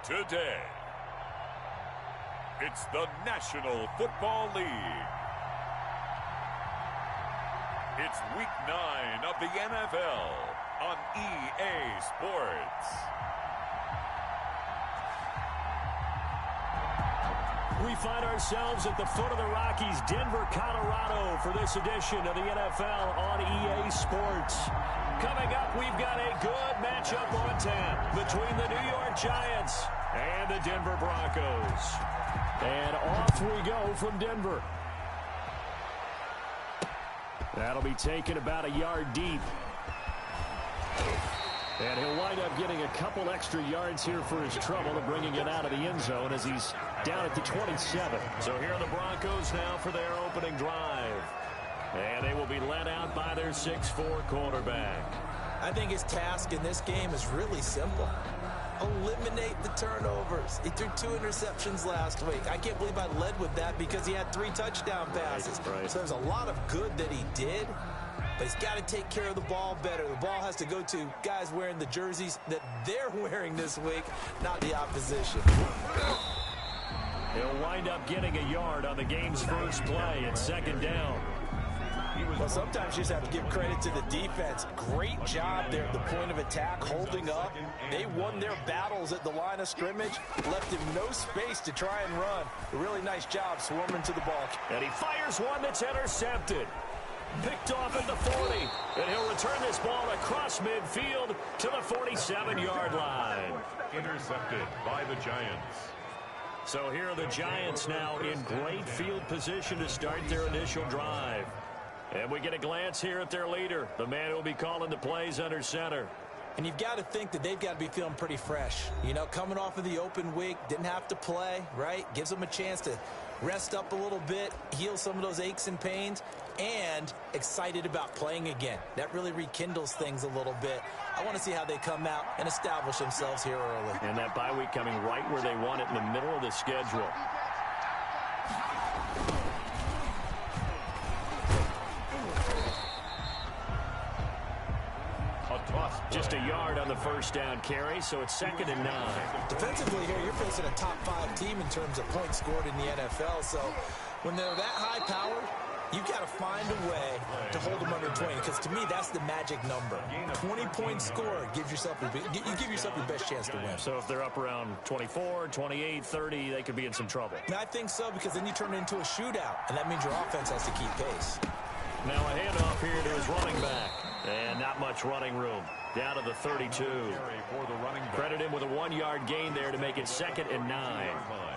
Today, it's the National Football League. It's Week 9 of the NFL on EA Sports. We find ourselves at the foot of the Rockies, Denver, Colorado, for this edition of the NFL on EA Sports. Coming up, we've got a good matchup on tap between the New York Giants and the Denver Broncos. And off we go from Denver. That'll be taken about a yard deep. And he'll wind up getting a couple extra yards here for his trouble and bringing it out of the end zone as he's down at the 27. So here are the Broncos now for their opening drive. And they will be led out by their 6'4" quarterback. I think his task in this game is really simple. Eliminate the turnovers. He threw 2 interceptions last week. I can't believe I led with that because he had 3 touchdown passes. Right. So there's a lot of good that he did, but he's got to take care of the ball better. The ball has to go to guys wearing the jerseys that they're wearing this week, not the opposition. He'll wind up getting a yard on the game's first play at second down. Well, sometimes you just have to give credit to the defense. Great job there at the point of attack, holding up. They won their battles at the line of scrimmage, left him no space to try and run. A really nice job swarming to the ball. And he fires one that's intercepted. Picked off at the 40. And he'll return this ball across midfield to the 47-yard line. Intercepted by the Giants. So here are the Giants now in great field position to start their initial drive. And we get a glance here at their leader, the man who will be calling the plays under center. And you've got to think that they've got to be feeling pretty fresh. You know, coming off of the open week, didn't have to play, right? Gives them a chance to rest up a little bit, heal some of those aches and pains, and excited about playing again. That really rekindles things a little bit. I want to see how they come out and establish themselves here early. And that bye week coming right where they want it in the middle of the schedule. Just a yard on the first down carry, so it's 2nd and 9. Defensively here, you're facing a top 5 team in terms of points scored in the NFL, so when they're that high-powered, you've got to find a way to hold them under 20, because to me, that's the magic number. 20 points scored, you give yourself your best chance to win. So if they're up around 24, 28, 30, they could be in some trouble. And I think so, because then you turn it into a shootout, and that means your offense has to keep pace. Now a handoff here to his running back. And not much running room. Down to the 32. Credit him with a 1-yard gain there to make it 2nd and 9.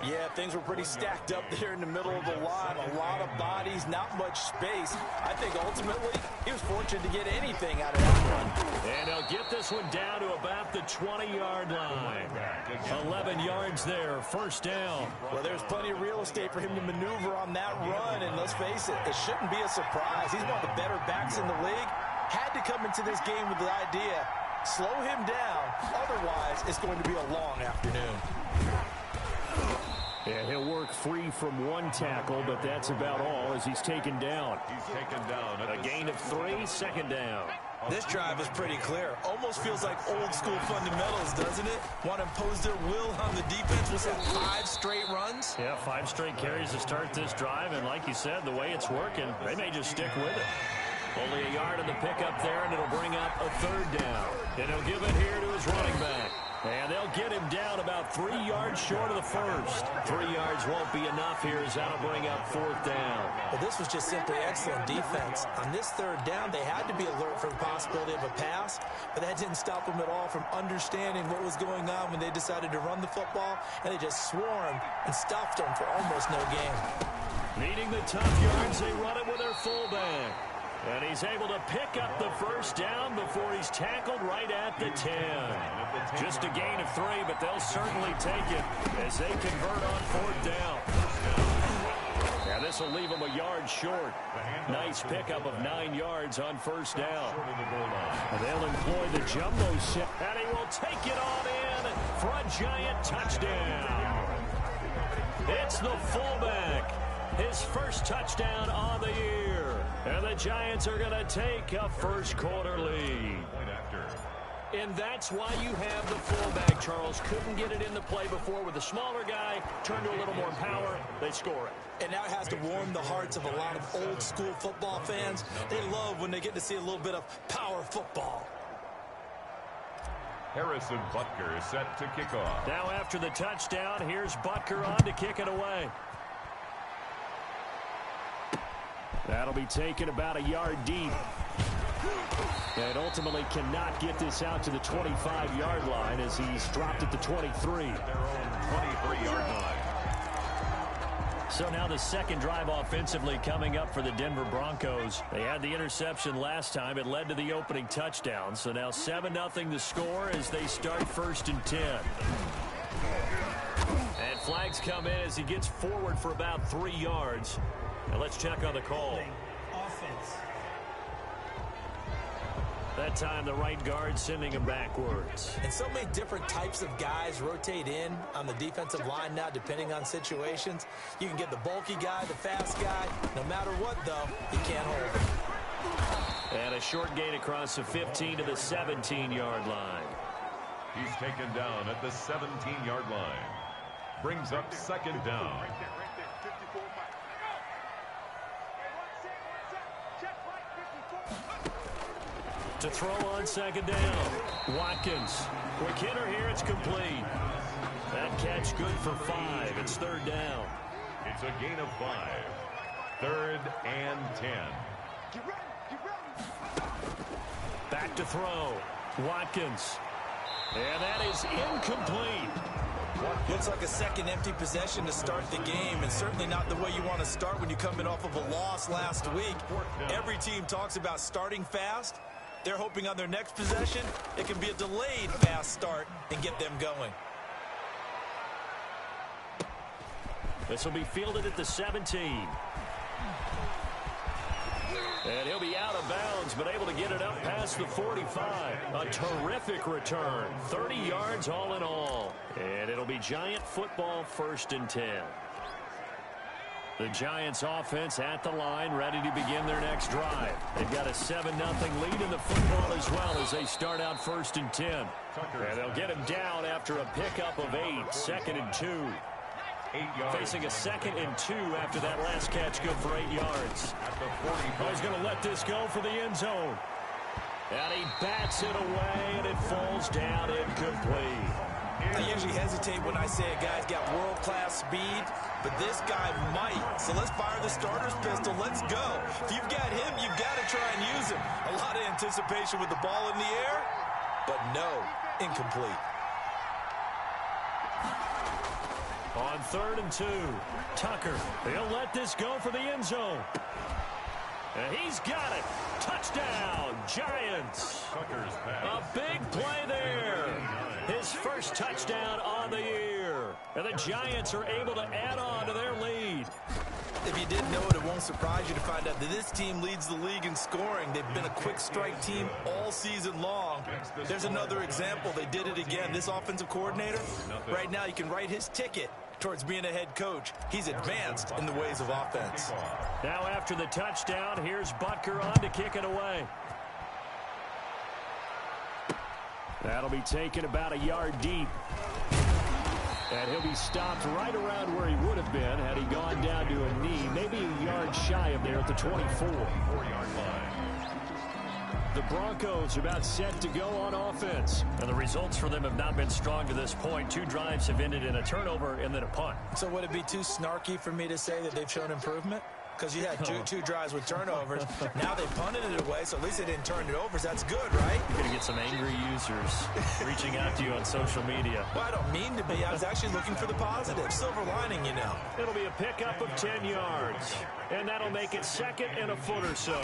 Yeah, things were pretty stacked up there in the middle of the line. A lot of bodies, not much space. I think ultimately he was fortunate to get anything out of that run. And he'll get this one down to about the 20-yard line. 11 yards there, first down. Well, there's plenty of real estate for him to maneuver on that run. And let's face it, it shouldn't be a surprise. He's one of the better backs in the league. Had to come into this game with the idea, slow him down, otherwise it's going to be a long afternoon. And he'll work free from one tackle, but that's about all as he's taken down. He's taken down. A gain of 3, second down. This drive is pretty clear. Almost feels like old school fundamentals, doesn't it? Want to impose their will on the defense. Was that 5 straight runs? Yeah, 5 straight carries to start this drive. And like you said, the way it's working, they may just stick with it. Only a yard in the pickup there, and it'll bring up a 3rd down. And he'll give it here to his running back. And they'll get him down about 3 yards short of the first. 3 yards won't be enough here as that'll bring up 4th down. Well, this was just simply excellent defense. On this 3rd down, they had to be alert for the possibility of a pass, but that didn't stop them at all from understanding what was going on when they decided to run the football, and they just swarmed and stuffed them for almost no gain. Needing the tough yards, they run it with their fullback. And he's able to pick up the 1st down before he's tackled right at the 10. Just a gain of 3, but they'll certainly take it as they convert on 4th down. And this will leave them a yard short. Nice pickup of 9 yards on 1st down. And they'll employ the jumbo set, and he will take it on in for a giant touchdown. It's the fullback. His first touchdown on the year. And the Giants are going to take a first quarter lead. And that's why you have the fullback, Charles. Couldn't get it into play before with the smaller guy. Turned to a little more power. They score it. And now it has to warm the hearts of a lot of old school football fans. They love when they get to see a little bit of power football. Harrison Butker is set to kick off. Now after the touchdown, here's Butker on to kick it away. That'll be taken about a yard deep. And ultimately cannot get this out to the 25-yard line as he's dropped at the 23. Their own 23-yard line. So now the second drive offensively coming up for the Denver Broncos. They had the interception last time. It led to the opening touchdown. So now 7-0 the score as they start 1st and 10. And flags come in as he gets forward for about 3 yards. And let's check on the call. Offense. That time the right guard sending him backwards. And so many different types of guys rotate in on the defensive line now depending on situations. You can get the bulky guy, the fast guy. No matter what, though, you can't hold him. And a short gain across the 15 to the 17-yard line. He's taken down at the 17-yard line. Brings up 2nd down. To throw on 2nd down. Watkins. Quick hitter here. It's complete. That catch good for 5. It's 3rd down. It's a gain of 5. 3rd and 10. Back to throw. Watkins. And that is incomplete. Looks like a second empty possession to start the game, and certainly not the way you want to start when you're coming off of a loss last week. Every team talks about starting fast. They're hoping on their next possession, it can be a delayed fast start and get them going. This will be fielded at the 17. And he'll be out of bounds, but able to get it up past the 45. A terrific return. 30 yards all in all. And it'll be Giant football 1st and 10. The Giants offense at the line, ready to begin their next drive. They've got a 7-0 lead in the football as well as they start out 1st and 10. And they'll get him down after a pickup of 8, 2nd and 2. 8 yards. Facing a 2nd and 2 after that last catch, good for 8 yards. At the 45. He's going to let this go for the end zone. And he bats it away, and it falls down incomplete. I usually hesitate when I say a guy's got world-class speed, but this guy might. So let's fire the starter's pistol. Let's go. If you've got him, you've got to try and use him. A lot of anticipation with the ball in the air, but no, incomplete. On 3rd and 2, Tucker. He'll let this go for the end zone. And he's got it. Touchdown, Giants. Tucker's pass. A big play there. His first touchdown on the year. And the Giants are able to add on to their lead. If you didn't know it, it won't surprise you to find out that this team leads the league in scoring. They've been a quick strike team all season long. There's another example. They did it again. This offensive coordinator, right now you can write his ticket towards being a head coach. He's advanced in the ways of offense. Now after the touchdown, here's Butker on to kick it away. That'll be taken about a yard deep. And he'll be stopped right around where he would have been had he gone down to a knee, maybe a yard shy of there at the 24-yard line. The Broncos are about set to go on offense. And the results for them have not been strong to this point. 2 drives have ended in a turnover and then a punt. So would it be too snarky for me to say that they've shown improvement? Because you had two drives with turnovers. Now they punted it away, so at least they didn't turn it over. So that's good, right? You're going to get some angry users reaching out to you on social media. Well, I don't mean to be. I was actually looking for the positive. Silver lining, you know. It'll be a pickup of 10 yards. And that'll make it second and a foot or so.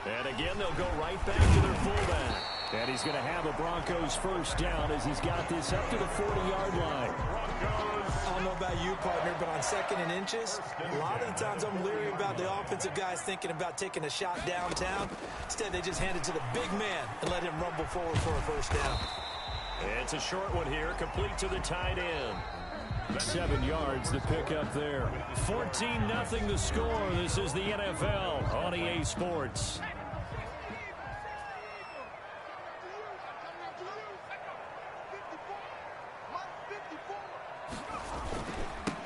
And again, they'll go right back to their fullback. And he's going to have a Broncos first down as he's got this up to the 40-yard line. I don't know about you, partner, but on second and inches, a lot of the times I'm leery about the offensive guys thinking about taking a shot downtown. Instead, they just hand it to the big man and let him rumble forward for a first down. It's a short one here, complete to the tight end. 7 yards, the pickup there. 14-0 the score. This is the NFL on EA Sports.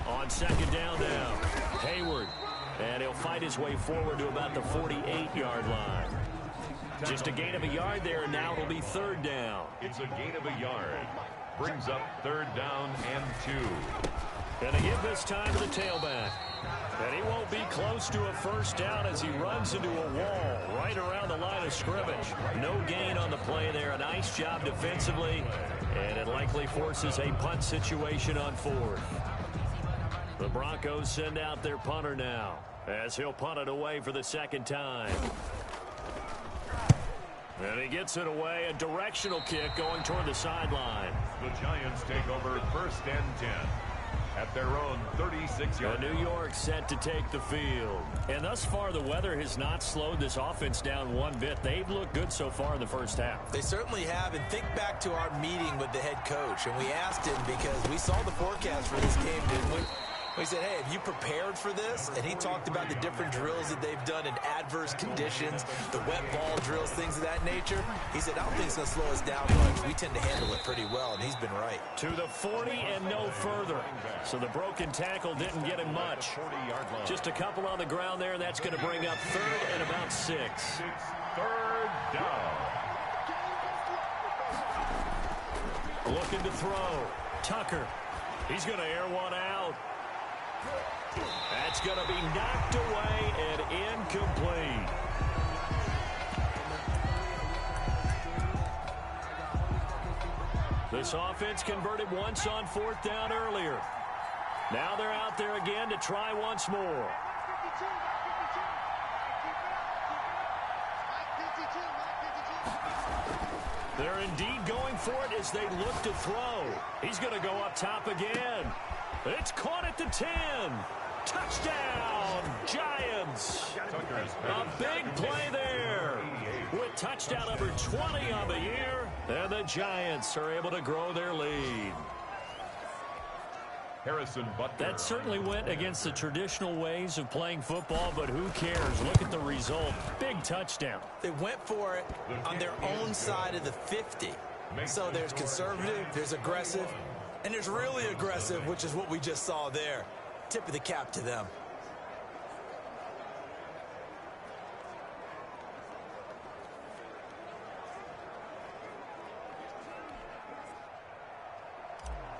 On second down now, Hayward. And he'll fight his way forward to about the 48-yard line. Just a gain of a yard there, and now it'll be third down. It's a gain of a yard. Brings up third down and 2. And a give this time to the tailback. And he won't be close to a first down as he runs into a wall right around the line of scrimmage. No gain on the play there. A nice job defensively. And it likely forces a punt situation on fourth. The Broncos send out their punter now as he'll punt it away for the second time. And he gets it away, a directional kick going toward the sideline. The Giants take over first and 10 at their own 36-yard line. New York set to take the field. And thus far, the weather has not slowed this offense down one bit. They've looked good so far in the first half. They certainly have. And think back to our meeting with the head coach. And we asked him because we saw the forecast for this game, didn't we? We said, hey, have you prepared for this? And he talked about the different drills that they've done in adverse conditions, the wet ball drills, things of that nature. He said, I don't think it's going to slow us down much. We tend to handle it pretty well, and he's been right. To the 40 and no further. So the broken tackle didn't get him much. Just a couple on the ground there, and that's going to bring up third and about 6. Third down. Looking to throw. Tucker. He's going to air one out. That's going to be knocked away and incomplete. This offense converted once on fourth down earlier. Now they're out there again to try once more. They're indeed going for it as they look to throw. He's going to go up top again. It's caught at the 10. Touchdown, Giants. A big play there with touchdown number 20 on the year. And the Giants are able to grow their lead. Harrison Butker. That certainly went against the traditional ways of playing football, but who cares? Look at the result. Big touchdown. They went for it on their own side of the 50. So there's conservative, there's aggressive, and there's really aggressive, which is what we just saw there. Tip of the cap to them.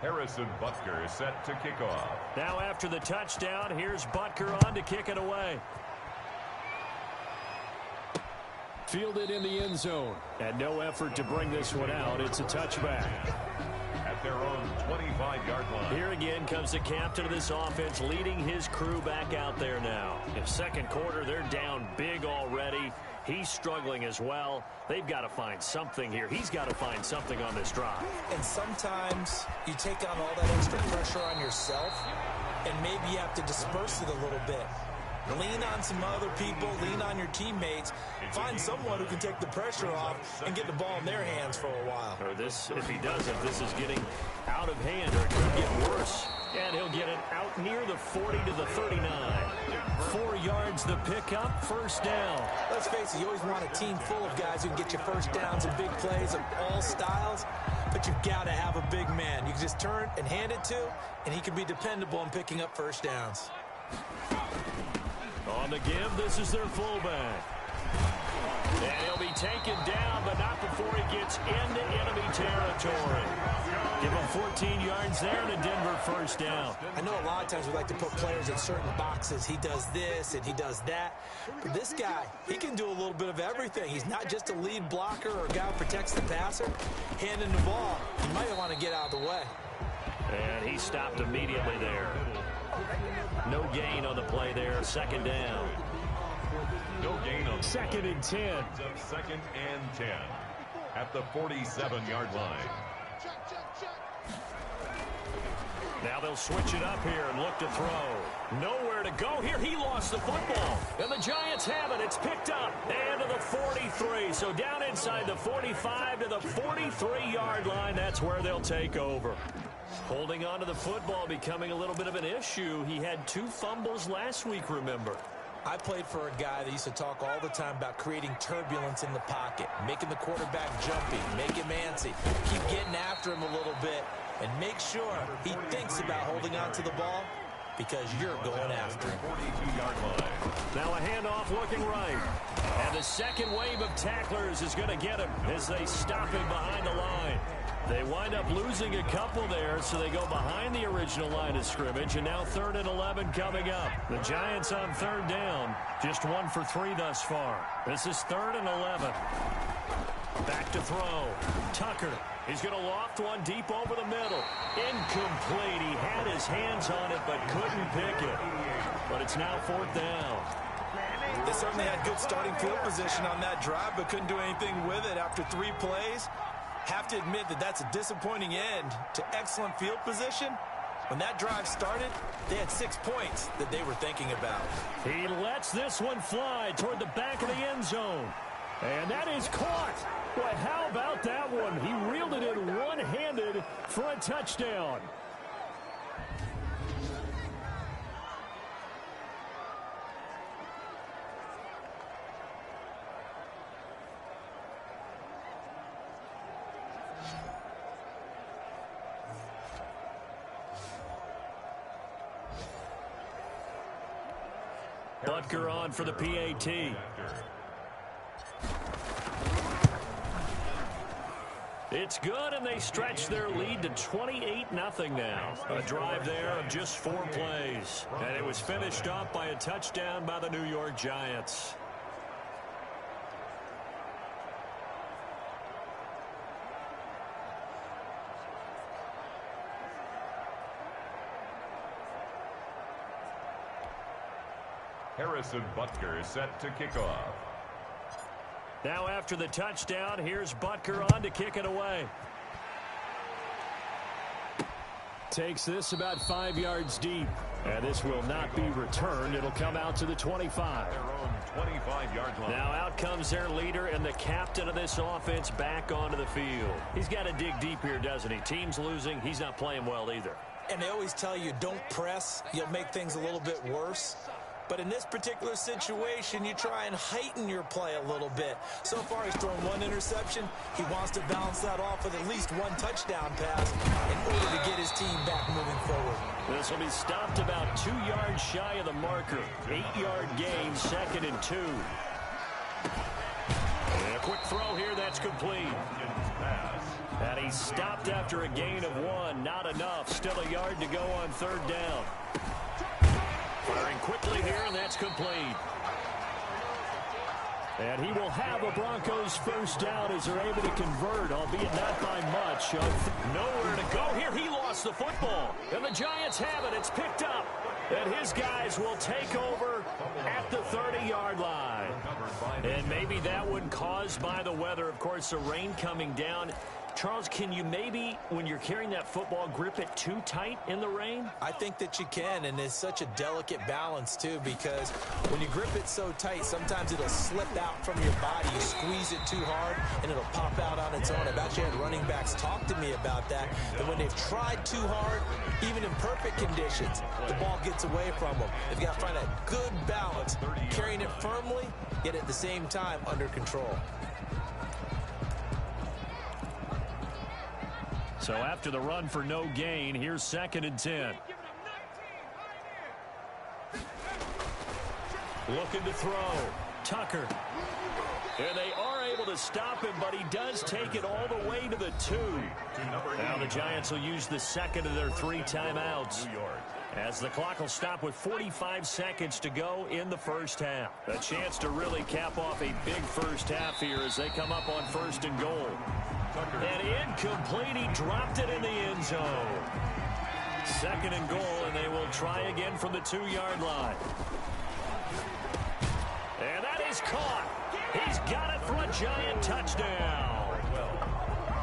Harrison Butker is set to kick off. Now after the touchdown, here's Butker on to kick it away. Fielded in the end zone. And no effort to bring this one out. It's a touchback. At their own 25-yard line. Here again comes the captain of this offense leading his crew back out there now. In second quarter, they're down big already. He's struggling as well. They've got to find something here. He's got to find something on this drive. And sometimes you take on all that extra pressure on yourself, and maybe you have to disperse it a little bit. Lean on some other people, lean on your teammates, find someone who can take the pressure off and get the ball in their hands for a while. Or this, if he doesn't, this is getting out of hand, or it could get worse And he'll get it out near the 40 to the 39. 4 yards the pickup, first down. Let's face it, you always want a team full of guys who can get you first downs and big plays of all styles, but you've got to have a big man you can just turn and hand it to, and he can be dependable in picking up first downs. On the give, this is their fullback. And he'll be taken down, but not before he gets into enemy territory. Give him 14 yards there and a Denver first down. I know a lot of times we like to put players in certain boxes. He does this and he does that. But this guy, he can do a little bit of everything. He's not just a lead blocker or a guy who protects the passer. Handing the ball, you might want to get out of the way. And he stopped immediately there. No gain on the play there, second down. No gain on second and 10. Second and 10 at the 47-yard line. Now they'll switch it up here and look to throw. Nowhere to go here. He lost the football. And the Giants have it. It's picked up. And to the 43. So down inside the 45 to the 43-yard line. That's where they'll take over. Holding on to the football becoming a little bit of an issue. He had 2 fumbles last week, remember. I played for a guy that used to talk all the time about creating turbulence in the pocket, making the quarterback jumpy, make him antsy, keep getting after him a little bit, and make sure he thinks about holding on to the ball because you're going after him. 42-yard line. Now a handoff looking right. And the second wave of tacklers is going to get him as they stop him behind the line. They wind up losing a couple there, so they go behind the original line of scrimmage, and now 3rd and 11 coming up. The Giants on 3rd down, just 1 for 3 thus far. This is 3rd and 11. Back to throw. Tucker. He's going to loft one deep over the middle. Incomplete. He had his hands on it, but couldn't pick it. But it's now 4th down. They certainly had good starting field position on that drive, but couldn't do anything with it after 3 plays. Have to admit that that's a disappointing end to excellent field position. When that drive started, they had 6 points that they were thinking about. He lets this one fly toward the back of the end zone. And that is caught. Boy, how about that one? He reeled it in one-handed for a touchdown. Butker on for the PAT. It's good, and they stretch their lead to 28-0 now. A drive there of just 4 plays. And it was finished off by a touchdown by the New York Giants. Harrison Butker is set to kick off. Now after the touchdown, here's Butker on to kick it away. Takes this about 5 yards deep. And this will not be returned. It'll come out to the 25. Their own 25-yard line. Now out comes their leader and the captain of this offense back onto the field. He's got to dig deep here, doesn't he? Team's losing. He's not playing well either. And they always tell you, don't press. You'll make things a little bit worse. But in this particular situation, you try and heighten your play a little bit. So far, he's thrown 1 interception. He wants to balance that off with at least 1 touchdown pass in order to get his team back moving forward. This will be stopped about 2 yards shy of the marker. 8-yard gain, 2nd and 2. And a quick throw here, that's complete. And he's stopped after a gain of 1. Not enough. Still a yard to go on 3rd down. Firing quickly here, and that's complete. And he will have a Broncos first down as they're able to convert, albeit not by much. Nowhere to go here. He lost the football. And the Giants have it. It's picked up. And his guys will take over at the 30-yard line. And maybe that one caused by the weather. Of course, the rain coming down. Charles, can you maybe, when you're carrying that football, grip it too tight in the rain? I think that you can, and it's such a delicate balance, too, because when you grip it so tight, sometimes it'll slip out from your body. You squeeze it too hard, and it'll pop out on its own. I've actually had running backs talk to me about that when they've tried too hard, even in perfect conditions, the ball gets away from them. They've got to find a good balance, carrying it firmly, yet at the same time under control. So after the run for no gain, here's 2nd and 10. Looking to throw. Tucker. And they are able to stop him, but he does take it all the way to the 2. Now the Giants will use the second of their 3 timeouts, as the clock will stop with 45 seconds to go in the first half. A chance to really cap off a big first half here as they come up on 1st and goal. And incomplete. He dropped it in the end zone. 2nd and goal, and they will try again from the 2-yard line. And that is caught. He's got it for a Giant touchdown.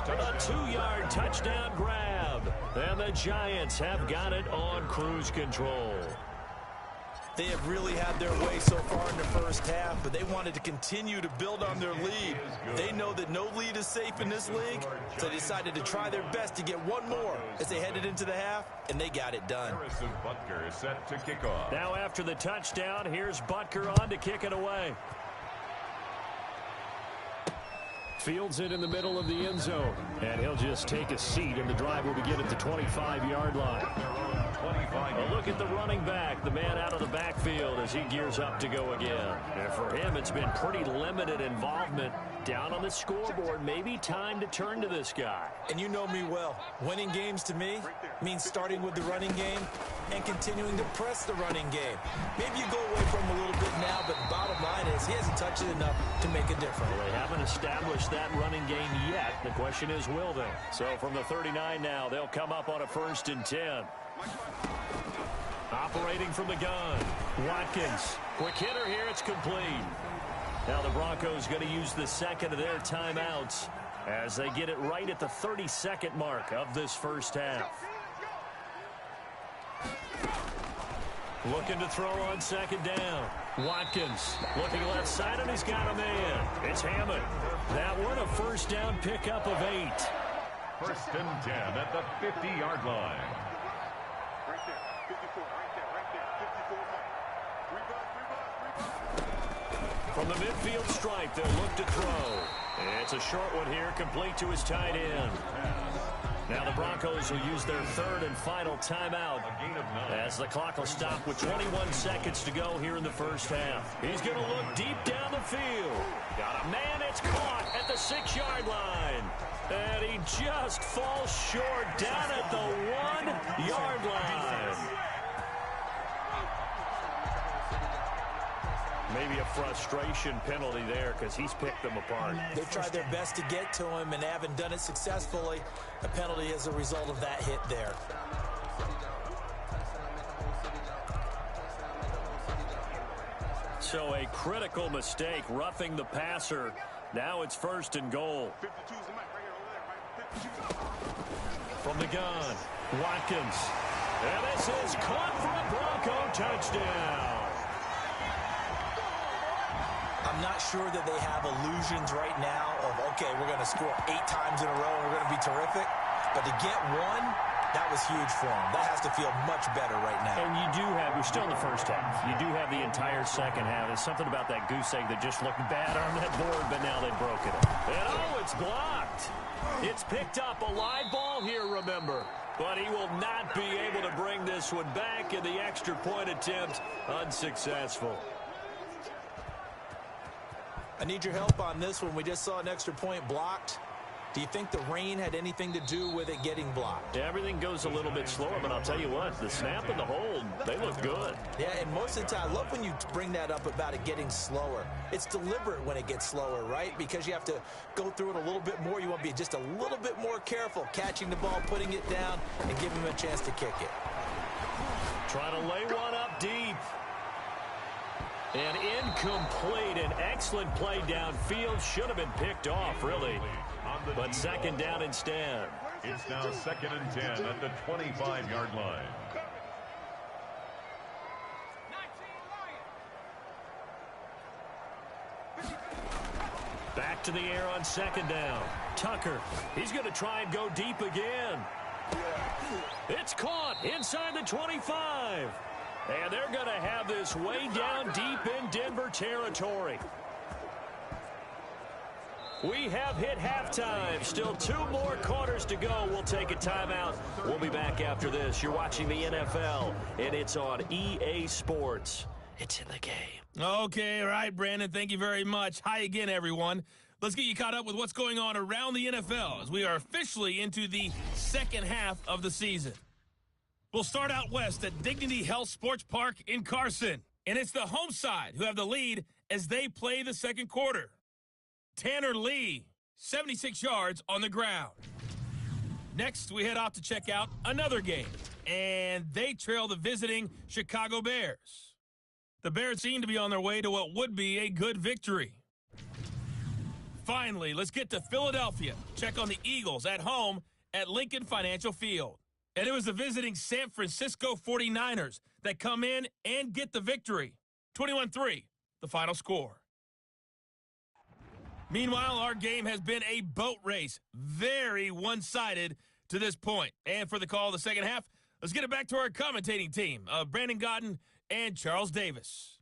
A 2-yard touchdown grab. And the Giants have got it on cruise control. They have really had their way so far in the first half, but they wanted to continue to build on their lead. They know that no lead is safe in this league, so they decided to try their best to get one more as they headed into the half, and they got it done. Butker is set to kick off. Now after the touchdown, here's Butker on to kick it away. Fields it in the middle of the end zone, and he'll just take a seat, and the drive will begin at the 25-yard line. A look at the running back, the man out of the backfield as he gears up to go again. And for him, it's been pretty limited involvement down on the scoreboard. Maybe time to turn to this guy. And you know me well. Winning games to me means starting with the running game and continuing to press the running game. Maybe you go away from him a little bit now, but the bottom line is he hasn't touched it enough to make a difference. Well, they haven't established that running game yet. The question is, will they? So from the 39 now, they'll come up on a 1st and 10. Operating from the gun, Watkins. Quick hitter here, it's complete. Now the Broncos going to use the second of their timeouts as they get it right at the 30-second mark of this first half. Looking to throw on 2nd down. Watkins looking left side, and he's got a man. It's Hammond. That one a 1st down pickup of 8. 1st and 10 at the 50-yard line. From the midfield stripe, they'll look to throw. It's a short one here, complete to his tight end. Now the Broncos will use their 3rd and final timeout as the clock will stop with 21 seconds to go here in the first half. He's going to look deep down the field. Got a man, it's caught at the 6-yard line. And he just falls short down at the 1-yard line. Maybe a frustration penalty there because he's picked them apart. They've tried their best to get to him and haven't done it successfully. A penalty as a result of that hit there. So a critical mistake, roughing the passer. Now it's 1st and goal. From the gun, Watkins. And this is caught for a Bronco touchdown. I'm not sure that they have illusions right now of, okay, we're going to score 8 times in a row and we're going to be terrific. But to get one, that was huge for them. That has to feel much better right now. And you do have, we're still in the first half. You do have the entire second half. There's something about that goose egg that just looked bad on that board, but now they've broken it. And oh, it's blocked. It's picked up. A live ball here, remember. But he will not be able to bring this one back, and the extra point attempt unsuccessful. I need your help on this one. We just saw an extra point blocked. Do you think the rain had anything to do with it getting blocked? Yeah, everything goes a little bit slower, but I'll tell you what, the snap and the hold, they look good. Yeah, and most of the time, I love when you bring that up about it getting slower. It's deliberate when it gets slower, right? Because you have to go through it a little bit more. You want to be just a little bit more careful catching the ball, putting it down, and giving him a chance to kick it. Trying to lay one up deep. And incomplete. An excellent play downfield. Should have been picked off, really. But second down instead. It's now 2nd and 10 at the 25-yard line. Back to the air on second down. Tucker, he's going to try and go deep again. It's caught inside the 25. And they're going to have this way down deep in Denver territory. We have hit halftime. Still 2 more quarters to go. We'll take a timeout. We'll be back after this. You're watching the NFL, and it's on EA Sports. It's in the game. Okay, all right, Brandon. Thank you very much. Hi again, everyone. Let's get you caught up with what's going on around the NFL as we are officially into the second half of the season. We'll start out west at Dignity Health Sports Park in Carson. And it's the home side who have the lead as they play the second quarter. Tanner Lee, 76 yards on the ground. Next, we head off to check out another game. And they trail the visiting Chicago Bears. The Bears seem to be on their way to what would be a good victory. Finally, let's get to Philadelphia. Check on the Eagles at home at Lincoln Financial Field. And it was the visiting San Francisco 49ers that come in and get the victory. 21-3, the final score. Meanwhile, our game has been a boat race. Very one-sided to this point. And for the call of the second half, let's get it back to our commentating team of Brandon Godden and Charles Davis.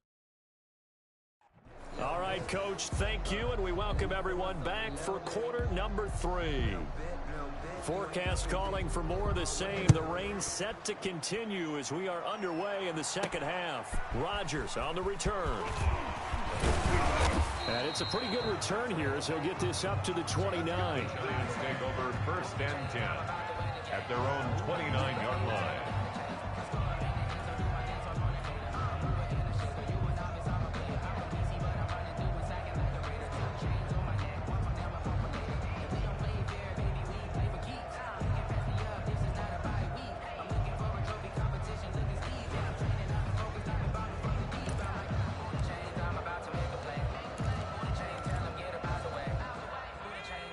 All right, Coach, thank you, and we welcome everyone back for quarter number 3. Forecast calling for more of the same. The rain set to continue as we are underway in the second half. Rodgers on the return. And it's a pretty good return here as he'll get this up to the 29. Giants take over 1st and 10 at their own 29-yard line.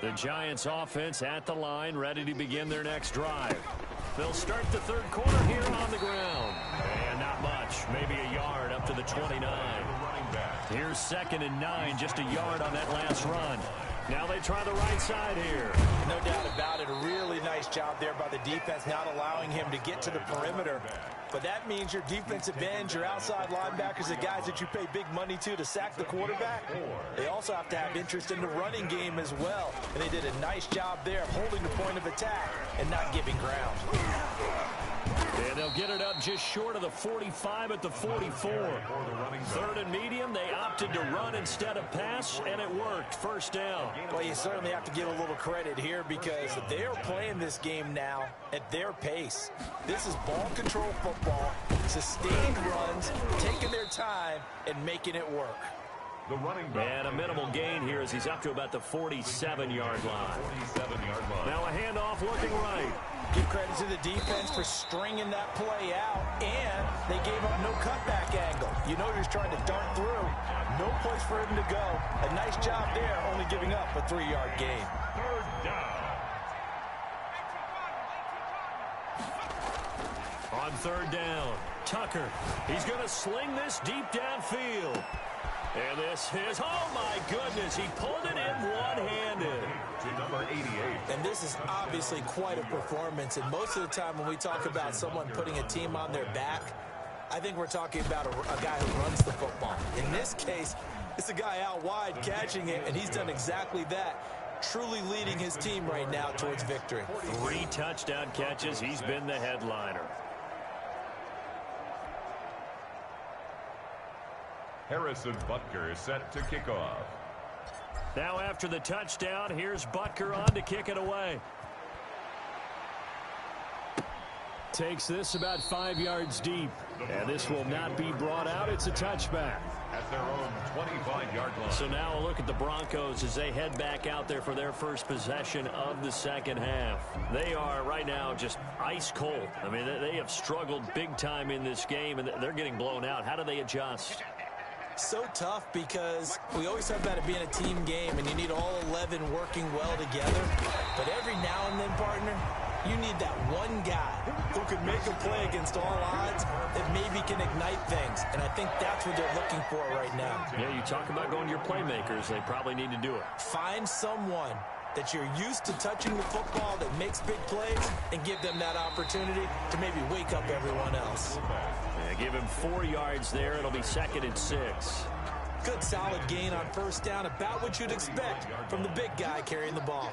The Giants offense at the line, ready to begin their next drive. They'll start the third quarter here on the ground. And not much, maybe a yard up to the 29. Here's 2nd and 9, just a yard on that last run. Now they try the right side here. No doubt about it. A really nice job there by the defense, not allowing him to get to the perimeter. But that means your defensive ends, your outside linebackers, the guys that you pay big money to sack the quarterback, they also have to have interest in the running game as well. And they did a nice job there of holding the point of attack and not giving ground. And they'll get it up just short of the 45 at the 44. 3rd and medium, they opted to run instead of pass, and it worked. First down. Well, you certainly have to give a little credit here because they're playing this game now at their pace. This is ball control football, sustained runs, taking their time, and making it work. The running back. And a minimal gain here as he's up to about the 47-yard line. 47-yard line. Now a handoff looking right. Give credit to the defense for stringing that play out, and they gave up no cutback angle. You know he's trying to dart through. No place for him to go. A nice job there, only giving up a 3-yard gain. 3rd down. On 3rd down, Tucker. He's going to sling this deep downfield. And this is, oh my goodness, he pulled it in one-handed. To number 88. And this is obviously quite a performance. And most of the time when we talk about someone putting a team on their back, I think we're talking about a guy who runs the football. In this case, it's a guy out wide catching it, and he's done exactly that. Truly leading his team right now towards victory. 3 touchdown catches. He's been the headliner. Harrison Butker is set to kick off. Now after the touchdown, here's Butker on to kick it away. Takes this about 5 yards deep. And this will not be brought out. It's a touchback. At their own 25-yard line. So now a look at the Broncos as they head back out there for their first possession of the second half. They are right now just ice cold. I mean, they have struggled big time in this game, and they're getting blown out. How do they adjust? So tough because we always talk about it being a team game and you need all 11 working well together. But every now and then, partner, you need that one guy who can make a play against all odds that maybe can ignite things. And I think that's what they're looking for right now. Yeah, you talk about going to your playmakers. They probably need to do it. Find someone that you're used to touching the football that makes big plays and give them that opportunity to maybe wake up everyone else. Yeah, give him 4 yards there. It'll be 2nd and 6. Good solid gain on first down, about what you'd expect from the big guy carrying the ball.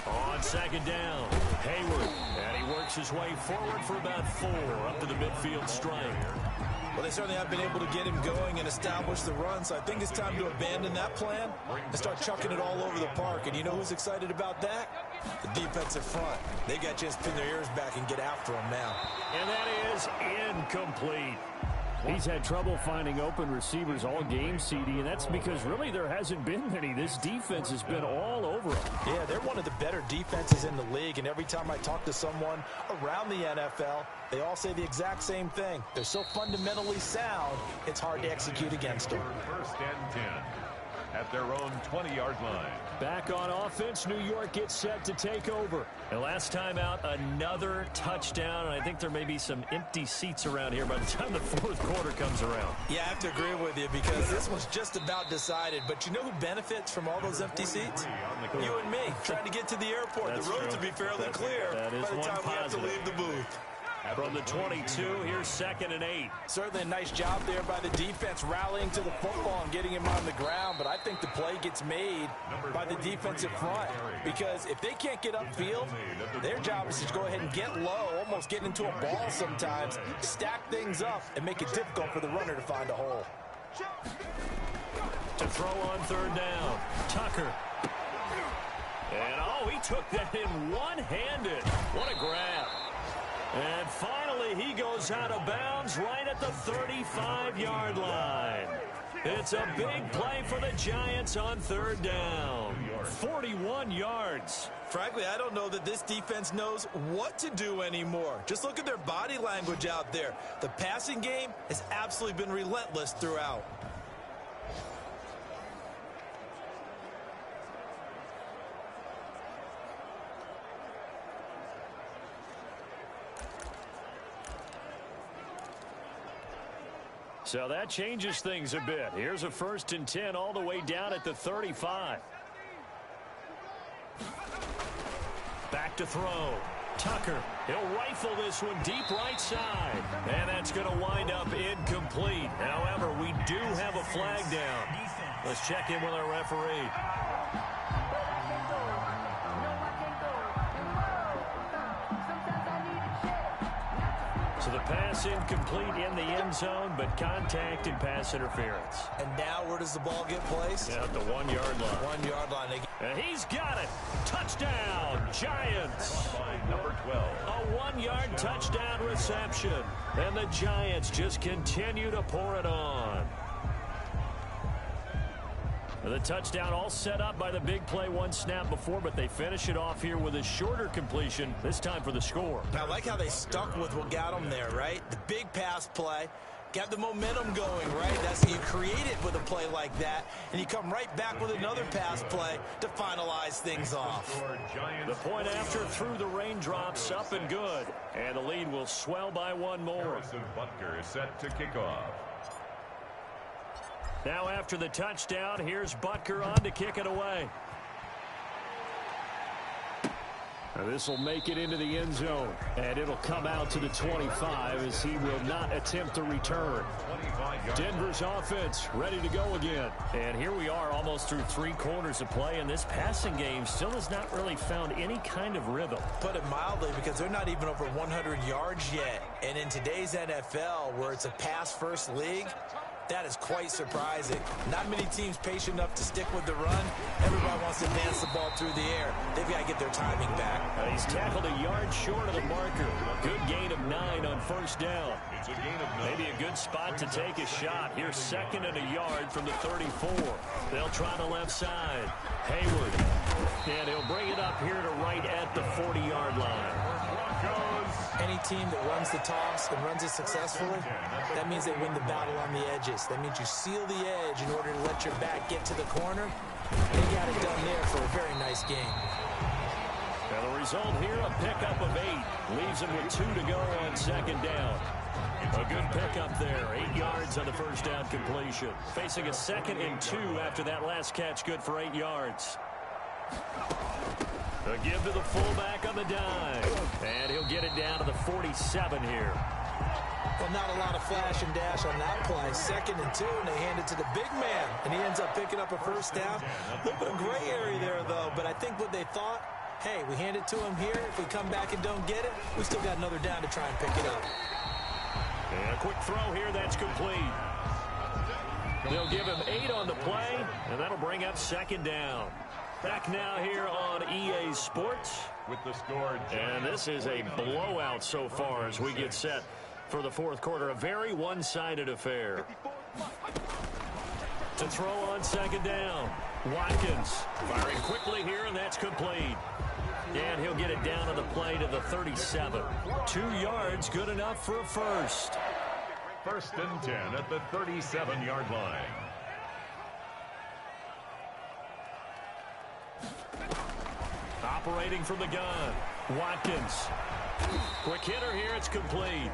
On 2nd down, Hayward, and he works his way forward for about 4 up to the midfield stripe. Well, they certainly have been able to get him going and establish the run, so I think it's time to abandon that plan and start chucking it all over the park. And you know who's excited about that? The defensive front. They got a chance to pin their ears back and get after him now. And that is incomplete. He's had trouble finding open receivers all game, CD, and that's because really there hasn't been many. This defense has been all over him. Yeah, they're one of the better defenses in the league, and every time I talk to someone around the NFL, they all say the exact same thing. They're so fundamentally sound, it's hard to execute against them. 1st and 10 at their own 20-yard line. Back on offense, New York gets set to take over. And last time out, another touchdown. And I think there may be some empty seats around here by the time the 4th quarter comes around. Yeah, I have to agree with you because this one's just about decided. But you know who benefits from all those empty seats? You and me, trying to get to the airport. That's the roads true. will be fairly clear that is by the one time we have to positive. leave the booth. From the 22, here's 2nd and 8. Certainly a nice job there by the defense rallying to the football and getting him on the ground, but I think the play gets made by the defensive front because if they can't get upfield, their job is to go ahead and get low, almost get into a ball sometimes, stack things up, and make it difficult for the runner to find a hole. To throw on 3rd down, Tucker. And, oh, he took that in one-handed. What a grab. And finally, he goes out of bounds right at the 35-yard line. It's a big play for the Giants on 3rd down. 41 yards. Frankly, I don't know that this defense knows what to do anymore. Just look at their body language out there. The passing game has absolutely been relentless throughout. So that changes things a bit. Here's a 1st and 10 all the way down at the 35. Back to throw. Tucker. He'll rifle this one deep right side. And that's going to wind up incomplete. However, we do have a flag down. Let's check in with our referee. So the pass incomplete in the end zone, but contact and pass interference. And now where does the ball get placed? Yeah, at the 1-yard line. 1-yard line. And he's got it. Touchdown, Giants. Number 12. A 1-yard touchdown reception. And the Giants just continue to pour it on. The touchdown all set up by the big play one snap before, but they finish it off here with a shorter completion, this time for the score. I like how they stuck with what got them there, right? The big pass play, got the momentum going, right? That's you create it with a play like that, and you come right back with another pass play to finalize things off. The point after through the raindrops, up and good. And the lead will swell by 1 more. Harrison Butker is set to kick off. Now after the touchdown, here's Butker on to kick it away. Now this will make it into the end zone, and it'll come out to the 25 as he will not attempt to return. Denver's offense ready to go again. And here we are almost through 3 quarters of play, and this passing game still has not really found any kind of rhythm. Put it mildly, because they're not even over 100 yards yet. And in today's NFL, where it's a pass-first league, that is quite surprising. Not many teams patient enough to stick with the run. Everybody wants to advance the ball through the air. They've got to get their timing back. He's tackled a yard short of the marker. Good gain of 9 on first down. It's a gain of 9. Maybe a good spot to take a shot. Here's 2nd and a yard from the 34. They'll try the left side. Hayward. And he'll bring it up here to right at the 40-yard line. Broncos Any team that runs the toss and runs it successfully, that means they win the battle on the edges. That means you seal the edge in order to let your back get to the corner. They got it done there for a very nice game. And the result here, a pickup of 8. Leaves him with 2 to go on second down. A good pickup there. 8 yards on the first down completion. Facing a 2nd and 2 after that last catch, good for 8 yards. A give to the fullback on the dime. And he'll get it down to the 47 here. Well, not a lot of flash and dash on that play. 2nd and 2, and they hand it to the big man. And he ends up picking up a first down. A little bit of gray area there, though. But I think what they thought, hey, we hand it to him here. If we come back and don't get it, we still got another down to try and pick it up. And a quick throw here, that's complete. They'll give him 8 on the play, and that'll bring up 2nd down. Back now here on EA Sports. With the score. And this is a blowout so far as we get set for the 4th quarter. A very one-sided affair. To throw on 2nd down. Watkins firing quickly here, and that's complete. And he'll get it down on the play to the 37. 2 yards, good enough for a first. 1st and 10 at the 37-yard line. Operating from the gun, Watkins. Quick hitter here, it's complete.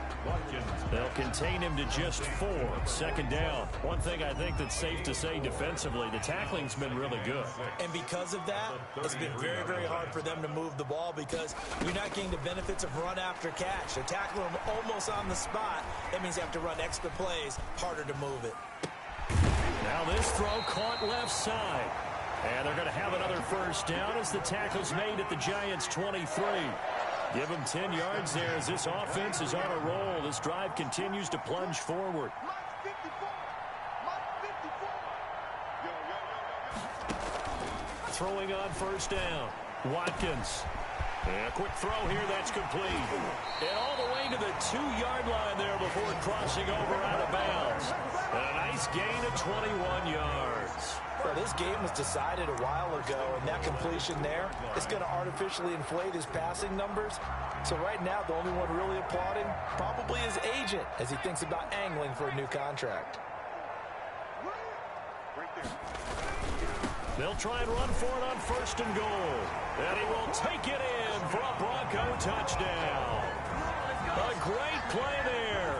They'll contain him to just 4. 2nd down. One thing I think that's safe to say defensively, the tackling's been really good. And because of that, it's been very, very hard for them to move the ball because you're not getting the benefits of run after catch. They're tackling them almost on the spot. That means you have to run extra plays, harder to move it. Now this throw caught left side. And they're going to have another first down as the tackle's made at the Giants' 23. Give them 10 yards there as this offense is on a roll. This drive continues to plunge forward. Throwing on first down. Watkins. And a quick throw here, that's complete. And all the way to the 2-yard line there before crossing over out of bounds. And a nice gain of 21 yards. Well, this game was decided a while ago, and that completion there is going to artificially inflate his passing numbers. So right now, the only one really applauding probably his agent as he thinks about angling for a new contract. They'll try and run for it on 1st and goal. And he will take it in for a Bronco touchdown. A great play there.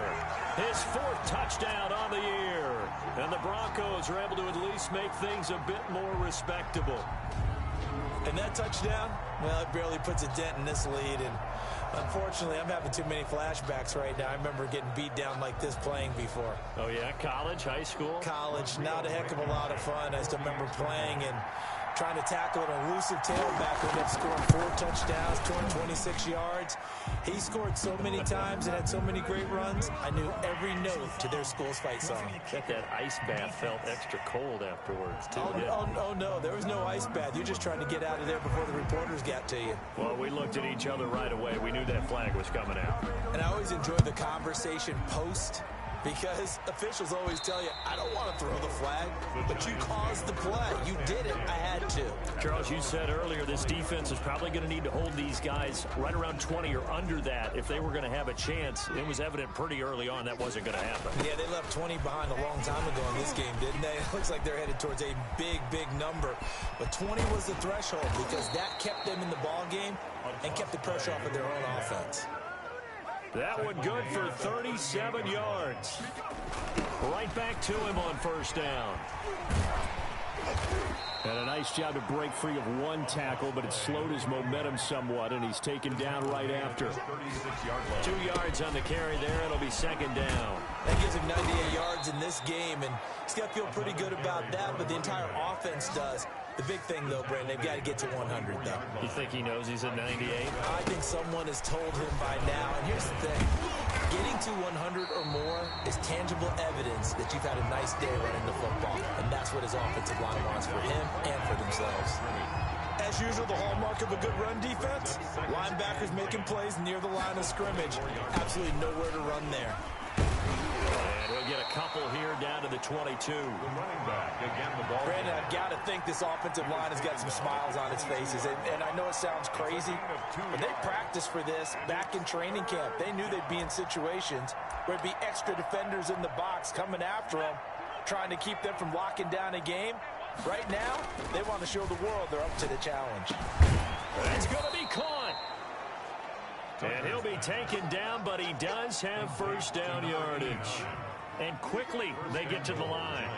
His 4th touchdown on the year. And the Broncos are able to at least make things a bit more respectable. And that touchdown, well, it barely puts a dent in this lead. And unfortunately, I'm having too many flashbacks right now. I remember getting beat down like this playing before. Oh, yeah? College, high school? College, not a heck of a lot of fun. I still remember playing and trying to tackle an elusive tailback who ended up scoring 4 touchdowns, 226 yards. He scored so many times and had so many great runs, I knew every note to their school's fight song. Bet that ice bath felt extra cold afterwards, too. Oh, no, there was no ice bath. You're just trying to get out of there before the reporters got to you. Well, we looked at each other right away. We knew that flag was coming out. And I always enjoyed the conversation post, because officials always tell you, I don't want to throw the flag, but you caused the play. You did it. I had to. Charles, you said earlier this defense is probably going to need to hold these guys right around 20 or under that if they were going to have a chance. It was evident pretty early on that wasn't going to happen. Yeah, they left 20 behind a long time ago in this game, didn't they? It looks like they're headed towards a big, big number. But 20 was the threshold because that kept them in the ball game and kept the pressure off of their own offense. That one good for 37 yards. Right back to him on 1st down. And a nice job to break free of 1 tackle, but it slowed his momentum somewhat, and he's taken down right after. 2 yards on the carry there. It'll be 2nd down. That gives him 98 yards in this game, and he's got to feel pretty good about that, but the entire offense does. The big thing, though, Brandon, they've got to get to 100, though. You think he knows he's at 98? I think someone has told him by now. And here's the thing. Getting to 100 or more is tangible evidence that you've had a nice day running the football. And that's what his offensive line wants for him and for themselves. As usual, the hallmark of a good run defense, linebackers making plays near the line of scrimmage. Absolutely nowhere to run there. And he'll get get a couple here down to the 22. The running back, again, the ball. Brandon, I've got to think this offensive line has got some smiles on its faces. And I know it sounds crazy, but they practiced for this back in training camp. They knew they'd be in situations where there'd be extra defenders in the box coming after them, trying to keep them from locking down a game. Right now, they want to show the world they're up to the challenge. That's going to be caught. And he'll be taken down, but he does have first down yardage. And quickly, they get to the line.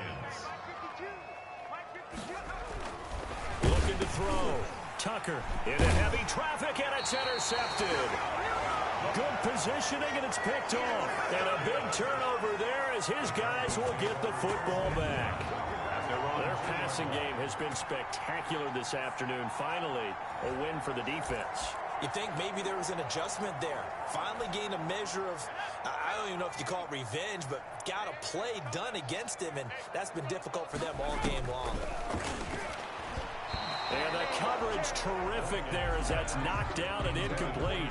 Looking to throw. Tucker into heavy traffic, and it's intercepted. Good positioning, and it's picked off. And a big turnover there as his guys will get the football back. Their passing game has been spectacular this afternoon. Finally, a win for the defense. You think maybe there was an adjustment there. Finally gained a measure of, I don't even know if you call it revenge, but got a play done against him, and that's been difficult for them all game long. And the coverage terrific there as that's knocked down and incomplete.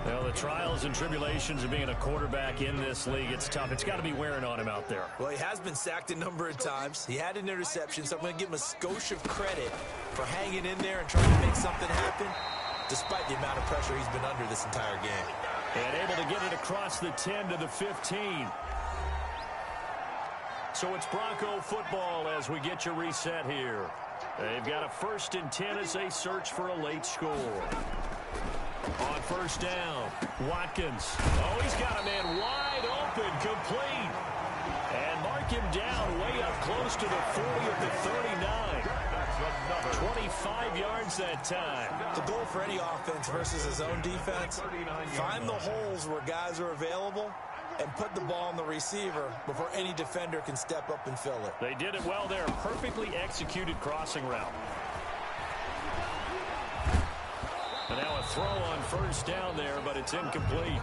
Well, the trials and tribulations of being a quarterback in this league, it's tough. It's got to be wearing on him out there. Well, he has been sacked a number of times. He had an interception, so I'm going to give him a skosh of credit for hanging in there and trying to make something happen, despite the amount of pressure he's been under this entire game. And able to get it across the 10 to the 15. So it's Bronco football as we get you reset here. They've got a 1st and 10 as they search for a late score. On first down, Watkins. Oh, he's got a man wide open, complete. And mark him down way up close to the 40 at the 39. 25 yards that time. The goal for any offense versus his own defense, find the holes where guys are available and put the ball on the receiver before any defender can step up and fill it. They did it well there. Perfectly executed crossing route. And now a throw on first down there, but it's incomplete.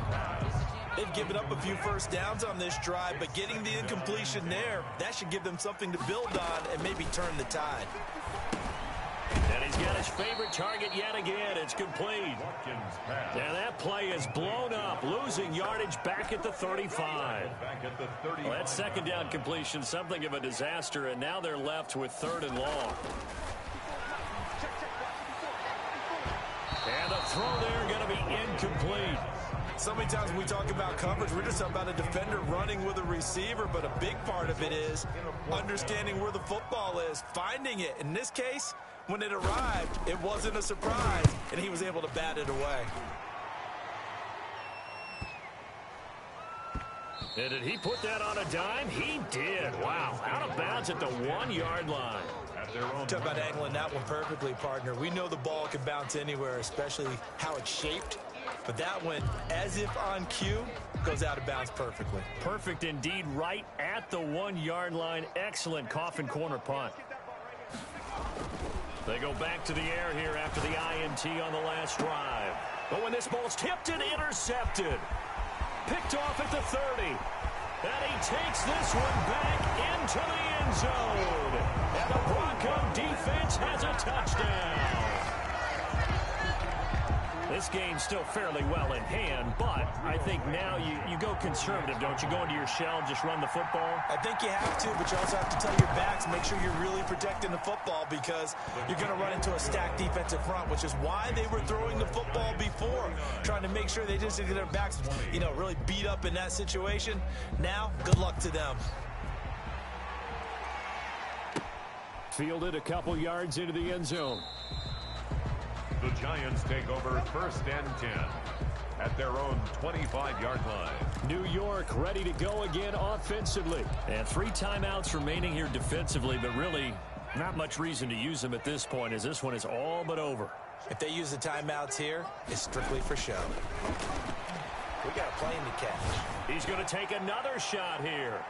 They've given up a few first downs on this drive, but getting the incompletion there, that should give them something to build on and maybe turn the tide. And he's got his favorite target yet again. It's complete. Now that play is blown up, losing yardage back at the 35. Well, that second down completion, something of a disaster, and now they're left with 3rd and long. And the throw there going to be incomplete. So many times when we talk about coverage, we're just talking about a defender running with a receiver, but a big part of it is understanding where the football is, finding it. In this case, when it arrived, it wasn't a surprise, and he was able to bat it away. And did he put that on a dime? He did. Wow. Out of bounds at the 1-yard line. Talk about angling that one perfectly, partner. We know the ball can bounce anywhere, especially how it's shaped. But that one, as if on cue, goes out of bounds perfectly. Perfect indeed, right at the 1-yard line. Excellent coffin corner punt. They go back to the air here after the INT on the last drive. But when this ball's tipped and intercepted, picked off at the 30. And he takes this one back into the end zone. And the Bronco defense has a touchdown. This game's still fairly well in hand, but I think now you go conservative, don't you? Go into your shell and just run the football? I think you have to, but you also have to tell your backs, make sure you're really protecting the football because you're going to run into a stacked defensive front, which is why they were throwing the football before, trying to make sure they just get their backs, really beat up in that situation. Now, good luck to them. Fielded a couple yards into the end zone. The Giants take over 1st and 10 at their own 25-yard line. New York ready to go again offensively. And 3 timeouts remaining here defensively, but really not much reason to use them at this point as this one is all but over. If they use the timeouts here, it's strictly for show. We got a plane to catch. He's going to take another shot here.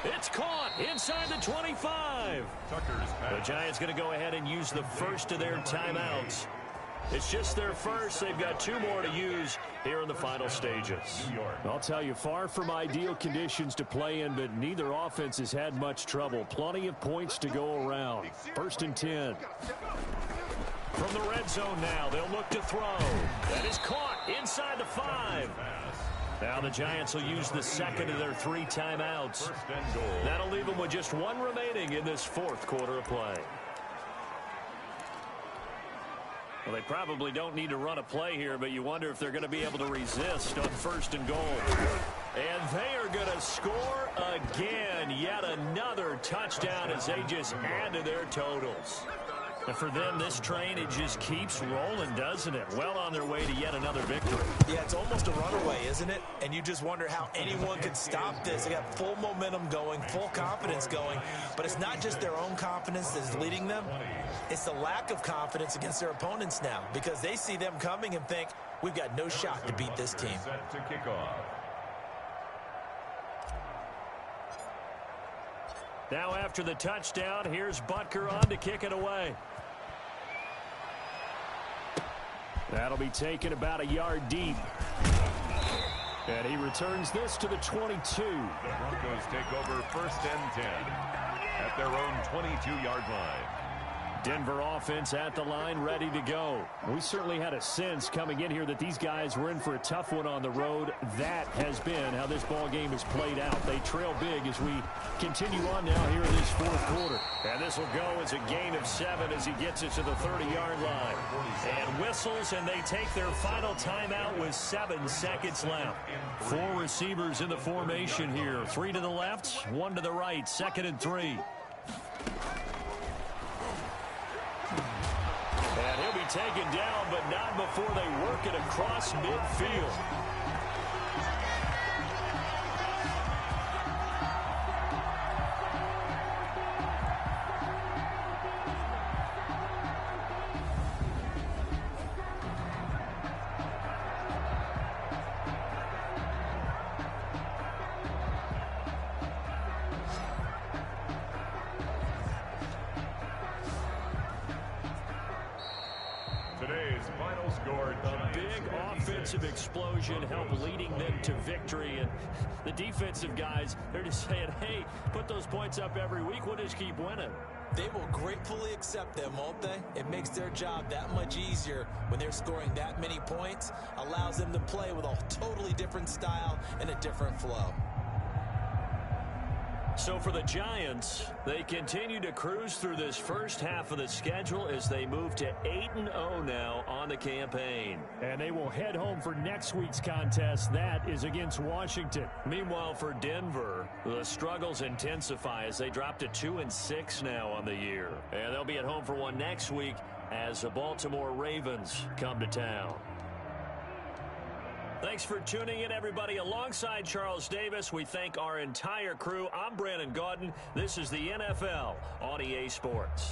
It's caught inside the 25. The Giants going to go ahead and use the first of their timeouts. It's just their first. They've got 2 more to use here in the final stages. I'll tell you, far from ideal conditions to play in, but neither offense has had much trouble. Plenty of points to go around. 1st and 10. From the red zone now, they'll look to throw. That is caught inside the 5. Now the Giants will use the second of their 3 timeouts. First and goal. That'll leave them with just 1 remaining in this 4th quarter of play. Well, they probably don't need to run a play here, but you wonder if they're going to be able to resist on 1st and goal. And they are going to score again. Yet another touchdown as they just add to their totals. And for them, this train, it just keeps rolling, doesn't it? Well on their way to yet another victory. Yeah, it's almost a runaway, isn't it? And you just wonder how anyone could stop this. They got full momentum going, full confidence going. But it's not just their own confidence that's leading them. It's the lack of confidence against their opponents now, because they see them coming and think, we've got no shot to beat this team. Set to kick off. Now after the touchdown, here's Butker on to kick it away. That'll be taken about a yard deep. And he returns this to the 22. The Broncos take over 1st and 10 at their own 22-yard line. Denver offense at the line, ready to go. We certainly had a sense coming in here that these guys were in for a tough one on the road. That has been how this ball game has played out. They trail big as we continue on now here in this 4th quarter. And this will go as a gain of 7 as he gets it to the 30-yard line. And whistles, and they take their final timeout with 7 seconds left. 4 receivers in the formation here. 3 to the left, 1 to the right, 2nd and 3. And he'll be taken down, but not before they work it across midfield. Today's final score. A big offensive explosion helped leading them to victory. And the defensive guys, they're just saying, hey, put those points up every week. We'll just keep winning. They will gratefully accept them, won't they? It makes their job that much easier when they're scoring that many points. Allows them to play with a totally different style and a different flow. So for the Giants, they continue to cruise through this first half of the schedule as they move to 8-0 now on the campaign. And they will head home for next week's contest. That is against Washington. Meanwhile, for Denver, the struggles intensify as they drop to 2-6 now on the year. And they'll be at home for one next week as the Baltimore Ravens come to town. Thanks for tuning in, everybody. Alongside Charles Davis, we thank our entire crew. I'm Brandon Gaudin. This is the NFL on EA Sports.